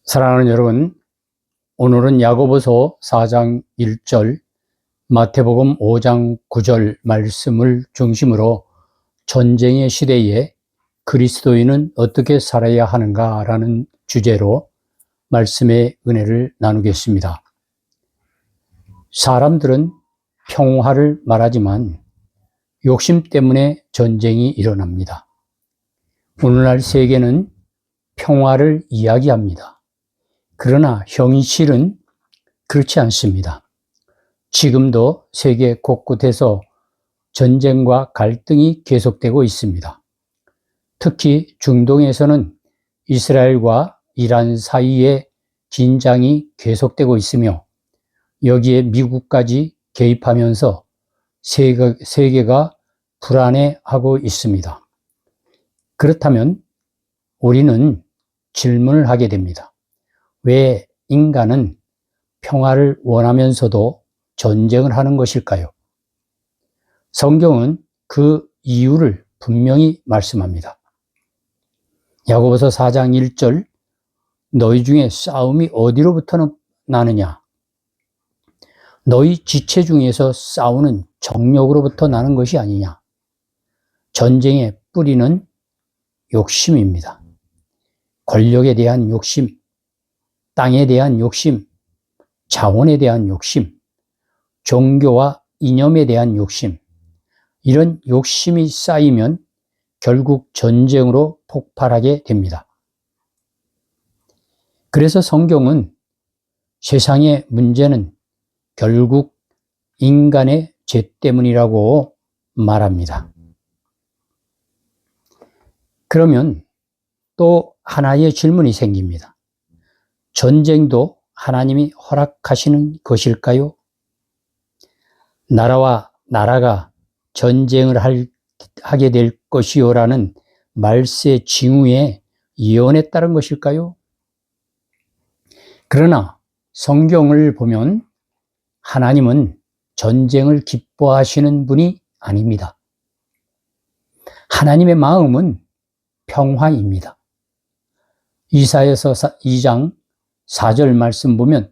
사랑하는 여러분, 오늘은 야고보서 4장 1절, 마태복음 5장 9절 말씀을 중심으로 전쟁의 시대에 그리스도인은 어떻게 살아야 하는가라는 주제로 말씀의 은혜를 나누겠습니다. 사람들은 평화를 말하지만 욕심 때문에 전쟁이 일어납니다. 오늘날 세계는 평화를 이야기합니다. 그러나 현실은 그렇지 않습니다. 지금도 세계 곳곳에서 전쟁과 갈등이 계속되고 있습니다. 특히 중동에서는 이스라엘과 이란 사이에 긴장이 계속되고 있으며 여기에 미국까지 개입하면서 세계가 불안해하고 있습니다. 그렇다면 우리는 질문을 하게 됩니다. 왜 인간은 평화를 원하면서도 전쟁을 하는 것일까요? 성경은 그 이유를 분명히 말씀합니다. 야고보서 4장 1절, 너희 중에 싸움이 어디로부터 나느냐? 너희 지체 중에서 싸우는 정욕으로부터 나는 것이 아니냐? 전쟁의 뿌리는 욕심입니다. 권력에 대한 욕심, 땅에 대한 욕심, 자원에 대한 욕심, 종교와 이념에 대한 욕심, 이런 욕심이 쌓이면 결국 전쟁으로 폭발하게 됩니다. 그래서 성경은 세상의 문제는 결국 인간의 죄 때문이라고 말합니다. 그러면 또 하나의 질문이 생깁니다. 전쟁도 하나님이 허락하시는 것일까요? 나라와 나라가 전쟁을 하게 될 것이요라는 말세 징후의 예언에 따른 것일까요? 그러나 성경을 보면 하나님은 전쟁을 기뻐하시는 분이 아닙니다. 하나님의 마음은 평화입니다. 이사야서 2장 4절 말씀 보면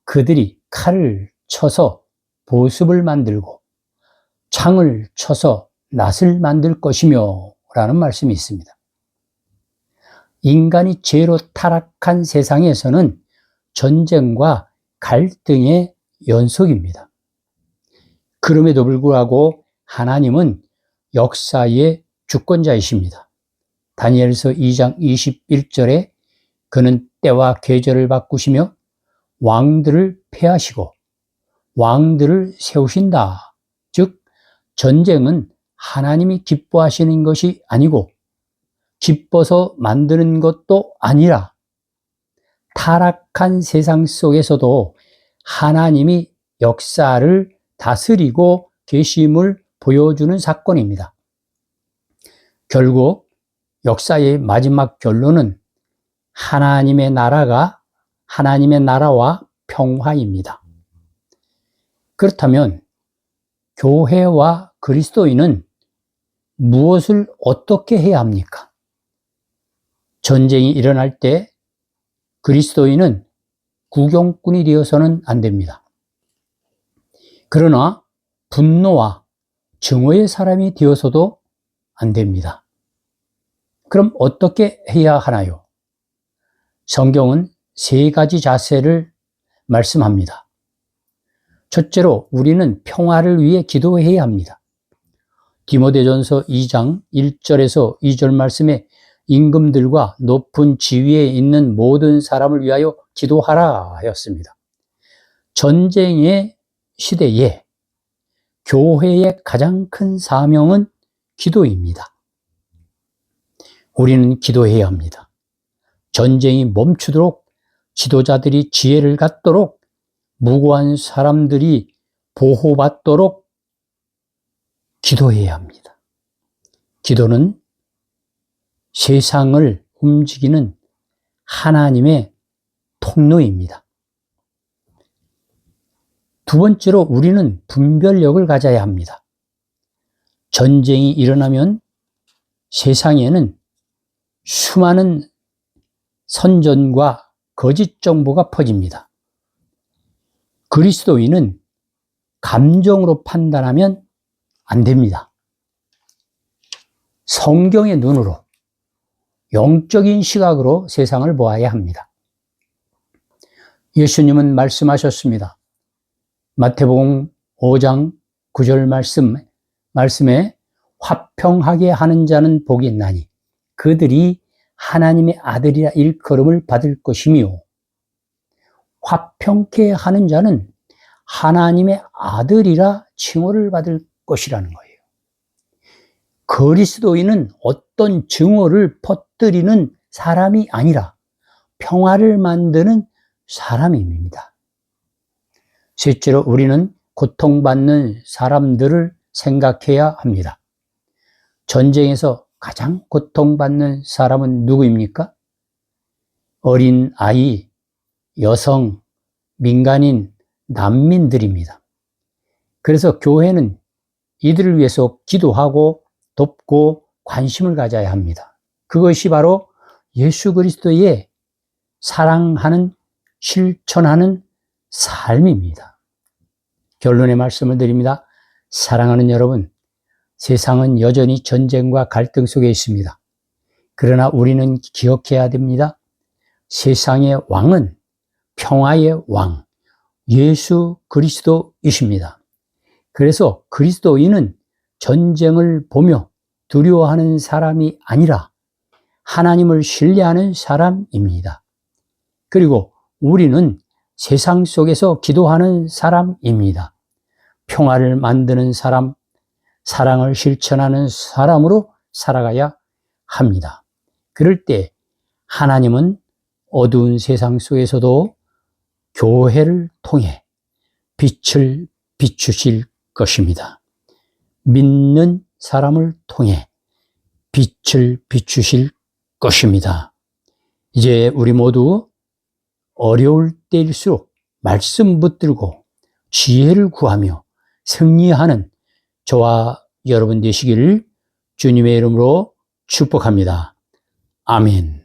그들이 칼을 쳐서 보습을 만들고 창을 쳐서 낫을 만들 것이며 라는 말씀이 있습니다. 인간이 죄로 타락한 세상에서는 전쟁과 갈등의 연속입니다. 그럼에도 불구하고 하나님은 역사의 주권자이십니다. 다니엘서 2장 21절에 그는 때와 계절을 바꾸시며 왕들을 폐하시고 왕들을 세우신다. 즉 전쟁은 하나님이 기뻐하시는 것이 아니고 기뻐서 만드는 것도 아니라 타락한 세상 속에서도 하나님이 역사를 다스리고 계심을 보여주는 사건입니다. 결국 역사의 마지막 결론은 하나님의 나라와 평화입니다. 그렇다면 교회와 그리스도인은 무엇을 어떻게 해야 합니까? 전쟁이 일어날 때 그리스도인은 구경꾼이 되어서는 안 됩니다. 그러나 분노와 증오의 사람이 되어서도 안 됩니다. 그럼 어떻게 해야 하나요? 성경은 세 가지 자세를 말씀합니다. 첫째로 우리는 평화를 위해 기도해야 합니다. 디모데전서 2장 1절에서 2절 말씀에 임금들과 높은 지위에 있는 모든 사람을 위하여 기도하라 하였습니다. 전쟁의 시대에 교회의 가장 큰 사명은 기도입니다. 우리는 기도해야 합니다. 전쟁이 멈추도록 지도자들이 지혜를 갖도록 무고한 사람들이 보호받도록 기도해야 합니다. 기도는 세상을 움직이는 하나님의 통로입니다. 두 번째로 우리는 분별력을 가져야 합니다. 전쟁이 일어나면 세상에는 수많은 선전과 거짓 정보가 퍼집니다. 그리스도인은 감정으로 판단하면 안 됩니다. 성경의 눈으로, 영적인 시각으로 세상을 보아야 합니다. 예수님은 말씀하셨습니다. 마태복음 5장 9절 말씀에 화평하게 하는 자는 복이 있나니 그들이 하나님의 아들이라 일컬음을 받을 것이며, 화평케 하는 자는 하나님의 아들이라 칭호를 받을 것이라는 거예요. 그리스도인은 어떤 증오를 퍼뜨리는 사람이 아니라 평화를 만드는 사람입니다. 셋째로, 우리는 고통받는 사람들을 생각해야 합니다. 전쟁에서 가장 고통받는 사람은 누구입니까? 어린 아이, 여성, 민간인, 난민들입니다. 그래서 교회는 이들을 위해서 기도하고 돕고 관심을 가져야 합니다. 그것이 바로 예수 그리스도의 사랑하는, 실천하는 삶입니다. 결론의 말씀을 드립니다. 사랑하는 여러분, 세상은 여전히 전쟁과 갈등 속에 있습니다. 그러나 우리는 기억해야 됩니다. 세상의 왕은 평화의 왕, 예수 그리스도이십니다. 그래서 그리스도인은 전쟁을 보며 두려워하는 사람이 아니라 하나님을 신뢰하는 사람입니다. 그리고 우리는 세상 속에서 기도하는 사람입니다. 평화를 만드는 사람, 사랑을 실천하는 사람으로 살아가야 합니다. 그럴 때 하나님은 어두운 세상 속에서도 교회를 통해 빛을 비추실 것입니다. 믿는 사람을 통해 빛을 비추실 것입니다. 이제 우리 모두 어려울 때일수록 말씀 붙들고 지혜를 구하며 승리하는 저와 여러분 되시기를 주님의 이름으로 축복합니다. 아멘.